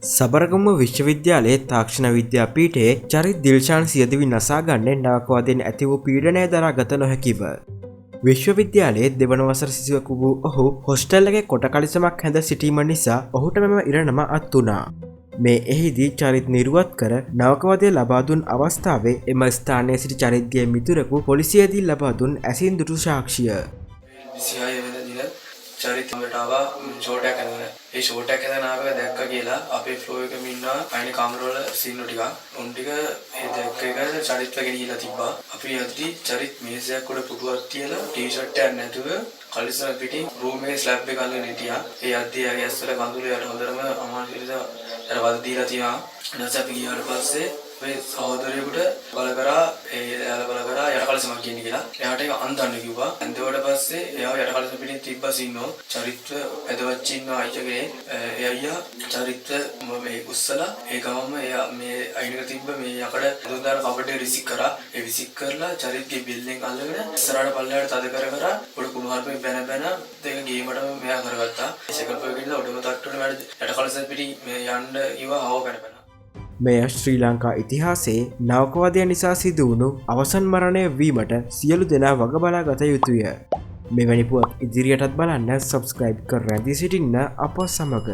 සබරගම විශ්වවිද්‍යාලයේ තාක්ෂණ විද්‍යාපීඨයේ චරිත් දිල්ෂාන් සියදිවි නසා ගන්නේ නවකවාදයෙන් ඇති වූ පීඩනය දරා ගත නොහැකිව. විශ්වවිද්‍යාලයේ දෙවන වසර සිසුවෙකු වූ ඔහු හොස්ටල් එකේ කොට කලිසමක් හැඳ සිටීම නිසා ඔහුට මෙම ඉරණම අත් වුණා. මේ එහිදී චරිත් නිරුවත් කර නවකවාදය ලබා දුන් අවස්ථාවේ එම ස්ථානයේ සිටි චරිත්ගේ මිතුරෙකු පොලිසියේදී ලබා දුන් ඇසින් දුටු සාක්ෂිය. චරිතයට ආවා ෂෝට් එකක් කරගෙන. ඒ ෂෝට් එකක් හදන ආවක දැක්ක කියලා අපේ ෆ්ලෝ එකෙම ඉන්නවා අයිනේ කාමරවල සීනු ටික. උන් ටික ඒ දැක්ක එක චරිත්ව ගෙනිහිලා තිබ්බා. අපි යද්දි චරිත් මේසයක් උඩ පුටුවක් තියලා ටී-ෂර්ට් එකක් නැතුව කලිසම පිටින් රූම් එකේ ස්ලැබ් එක අල්ලගෙන හිටියා. ඒ යද්දි යාගේ ඇස්වල කඳුළු යට හොඳටම අමාරුට අර වද දීලා තියා. ඊට අපි ගියාට පස්සේ මේ සහෝදරයෙකුට බල කරා යට කලිසමක් ගියන්න කියලා. එයාට ඒක අන්දන්න කිව්වා. අන්දවට පස්සේ එයාව යට කලිසම පිටින් තිබ්බා සින්නෝ. චරිත්ව ඇදවච්ච ඉන්න අයියගේ එයා චරිත්ව මේ උස්සලා ඒ ගමම එයා මේ අයිනක තිබ්බ මේ යකඩ දුන්දාන කපඩේ රිසික් කරා. ඒ රිසික් කරලා චරිත්ගේ බිල්ලෙන් අල්ලගෙන ඉස්සරහට පල්ලෙහාට තද කර පොඩි කුණුහරුපෙන් බැන ඒක ගේමටම මෙයා කරගත්තා. සෙකන්ඩ් ෆ්ලෝර් එකේ ඉඳලා ඔඩම තට්ටුවල වැඩ යට කලිසම පිටින් මේ යන්න කිව්වා ආව පැන. මෙය ශ්‍රී ලංකා ඉතිහාසයේ නවකවාදය නිසා සිදුවුණු අවසන් මරණය වීමට සියලු දෙනා වග බලා ගත යුතුය. මෙවැනි පුවත් ඉදිරියටත් බලන්න සබ්ස්ක්‍රයිබ් කර රැඳී සිටින්න අප සමග.